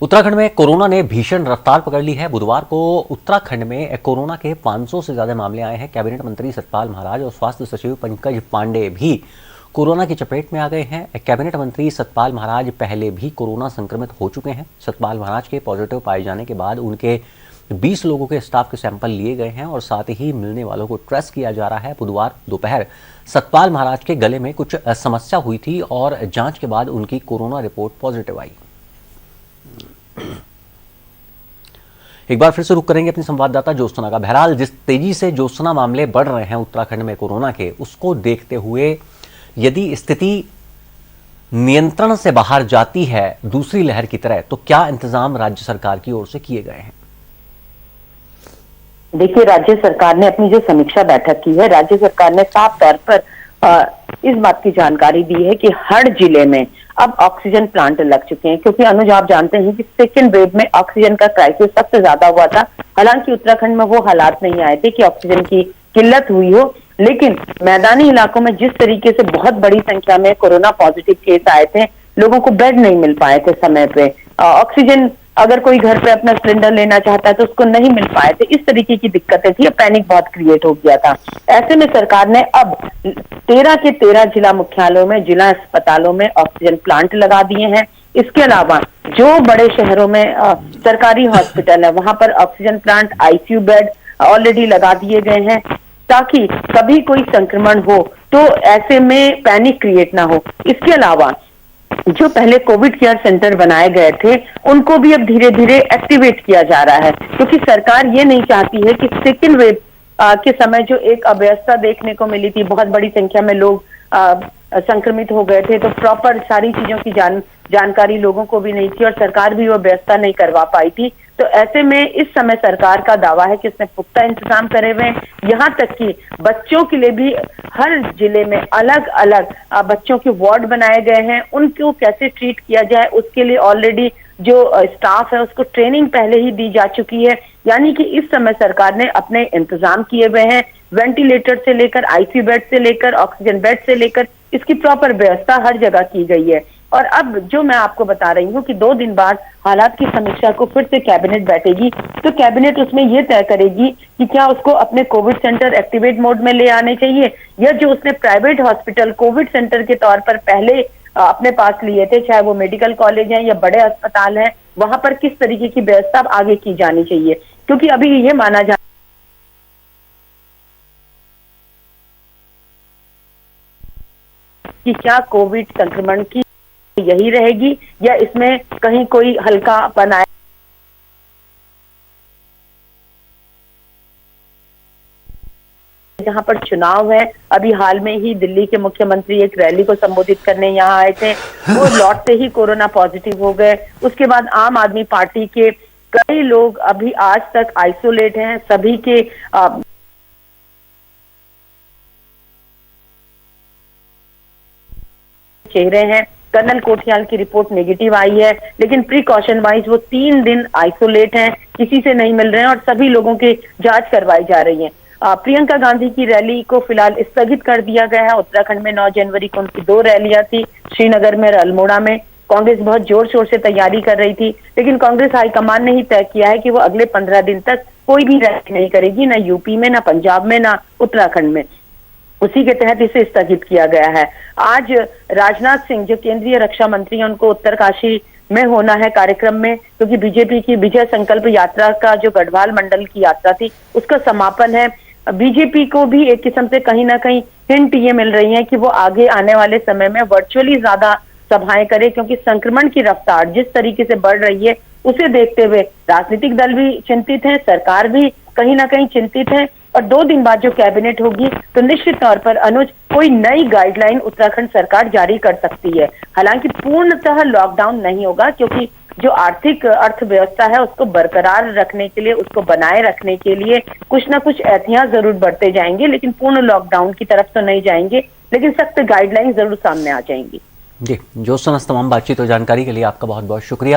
उत्तराखंड में कोरोना ने भीषण रफ्तार पकड़ ली है। बुधवार को उत्तराखंड में कोरोना के 500 से ज्यादा मामले आए हैं। कैबिनेट मंत्री सतपाल महाराज और स्वास्थ्य सचिव पंकज पांडे भी कोरोना की चपेट में आ गए हैं। कैबिनेट मंत्री सतपाल महाराज पहले भी कोरोना संक्रमित हो चुके हैं। सतपाल महाराज के पॉजिटिव पाए जाने के बाद उनके 20 लोगों के स्टाफ के सैंपल लिए गए हैं और साथ ही मिलने वालों को टेस्ट किया जा रहा है। बुधवार दोपहर सतपाल महाराज के गले में कुछ समस्या हुई थी और जांच के बाद उनकी कोरोना रिपोर्ट पॉजिटिव आई। एक बार फिर से रुक करेंगे अपनी संवाददाता ज्योत्सना का। बहरहाल जिस तेजी से ज्योत्सना मामले बढ़ रहे हैं उत्तराखंड में कोरोना के, उसको देखते हुए यदि स्थिति नियंत्रण से बाहर जाती है दूसरी लहर की तरह, तो क्या इंतजाम राज्य सरकार की ओर से किए गए हैं? देखिए, राज्य सरकार ने अपनी जो समीक्षा बैठक की है, राज्य सरकार ने साफ तौर पर इस बात की जानकारी दी है कि हर जिले में अब ऑक्सीजन प्लांट लग चुके हैं, क्योंकि अनुज आप जानते हैं कि सेकेंड वेव में ऑक्सीजन का क्राइसिस सबसे ज्यादा हुआ था। हालांकि उत्तराखंड में वो हालात नहीं आए थे कि ऑक्सीजन की किल्लत हुई हो, लेकिन मैदानी इलाकों में जिस तरीके से बहुत बड़ी संख्या में कोरोना पॉजिटिव केस आए थे, लोगों को बेड नहीं मिल पाए थे समय पे। ऑक्सीजन अगर कोई घर पे अपना सिलेंडर लेना चाहता है तो उसको नहीं मिल पाए थे। इस तरीके की दिक्कतें थी, पैनिक बहुत क्रिएट हो गया था। ऐसे में सरकार ने अब 13 के 13 जिला मुख्यालयों में, जिला अस्पतालों में ऑक्सीजन प्लांट लगा दिए हैं। इसके अलावा जो बड़े शहरों में सरकारी हॉस्पिटल है, वहां पर oxygen plant, ICU bed already लगा दिए गए हैं, ताकि कभी कोई संक्रमण हो तो ऐसे में पैनिक क्रिएट ना हो। इसके अलावा जो पहले कोविड केयर सेंटर बनाए गए थे, उनको भी अब धीरे धीरे एक्टिवेट किया जा रहा है, क्योंकि सरकार ये नहीं चाहती है कि सेकेंड वेव के समय जो एक अव्यवस्था देखने को मिली थी, बहुत बड़ी संख्या में लोग संक्रमित हो गए थे, तो प्रॉपर सारी चीजों की जानकारी लोगों को भी नहीं थी और सरकार भी वो व्यवस्था नहीं करवा पाई थी। तो ऐसे में इस समय सरकार का दावा है कि उसने पुख्ता इंतजाम करे हुए हैं। यहाँ तक कि बच्चों के लिए भी हर जिले में अलग अलग बच्चों के वार्ड बनाए गए हैं। उनको कैसे ट्रीट किया जाए उसके लिए ऑलरेडी जो स्टाफ है उसको ट्रेनिंग पहले ही दी जा चुकी है। यानी कि इस समय सरकार ने अपने इंतजाम किए हुए हैं। वेंटिलेटर से लेकर, आईसीयू बेड से लेकर, ऑक्सीजन बेड से लेकर इसकी प्रॉपर व्यवस्था हर जगह की गई है। और अब जो मैं आपको बता रही हूँ कि 2 दिन बाद हालात की समीक्षा को फिर से कैबिनेट बैठेगी, तो कैबिनेट उसमें यह तय करेगी कि क्या उसको अपने कोविड सेंटर एक्टिवेट मोड में ले आने चाहिए, या जो उसने प्राइवेट हॉस्पिटल कोविड सेंटर के तौर पर पहले अपने पास लिए थे, चाहे वो मेडिकल कॉलेज हैं या बड़े अस्पताल हैं, वहां पर किस तरीके की व्यवस्था आगे की जानी चाहिए। क्योंकि अभी ये माना जा कि क्या कोविड संक्रमण की यही रहेगी या इसमें कहीं कोई हल्का बनाए। जहां पर चुनाव है, अभी हाल में ही दिल्ली के मुख्यमंत्री एक रैली को संबोधित करने यहाँ आए थे, वो लौटते ही कोरोना पॉजिटिव हो गए। उसके बाद आम आदमी पार्टी के कई लोग अभी आज तक आइसोलेट हैं। सभी के चेहरे हैं। कर्नल कोठियाल की रिपोर्ट नेगेटिव आई है, लेकिन प्रिकॉशन वाइज वो 3 दिन आइसोलेट हैं, किसी से नहीं मिल रहे हैं और सभी लोगों की जांच करवाई जा रही है। प्रियंका गांधी की रैली को फिलहाल स्थगित कर दिया गया है। उत्तराखंड में 9 जनवरी को उनकी 2 रैलियां थी, श्रीनगर में और अल्मोड़ा में। कांग्रेस बहुत जोर शोर से तैयारी कर रही थी, लेकिन कांग्रेस हाईकमान ने ही तय किया है कि वो अगले 15 दिन तक कोई भी रैली नहीं करेगी, ना यूपी में, ना पंजाब में, ना उत्तराखंड में। उसी के तहत इसे स्थगित किया गया है। आज राजनाथ सिंह जो केंद्रीय रक्षा मंत्री हैं, उनको उत्तरकाशी में होना है कार्यक्रम में, क्योंकि बीजेपी की विजय संकल्प यात्रा का जो गढ़वाल मंडल की यात्रा थी उसका समापन है। बीजेपी को भी एक किस्म से कहीं ना कहीं हिंट ये मिल रही है कि वो आगे आने वाले समय में वर्चुअली ज्यादा सभाएं करे, क्योंकि संक्रमण की रफ्तार जिस तरीके से बढ़ रही है उसे देखते हुए राजनीतिक दल भी चिंतित है, सरकार भी कहीं ना कहीं चिंतित है। और 2 दिन बाद जो कैबिनेट होगी तो निश्चित तौर पर अनुज कोई नई गाइडलाइन उत्तराखंड सरकार जारी कर सकती है। हालांकि पूर्णतः लॉकडाउन नहीं होगा, क्योंकि जो आर्थिक अर्थव्यवस्था है उसको बरकरार रखने के लिए, उसको बनाए रखने के लिए कुछ ना कुछ एहतियात जरूर बढ़ते जाएंगे, लेकिन पूर्ण लॉकडाउन की तरफ तो नहीं जाएंगे, लेकिन सख्त गाइडलाइन जरूर सामने आ जाएंगी। जी, ज्योत्सना, तमाम बातचीत और जानकारी के लिए आपका बहुत बहुत शुक्रिया।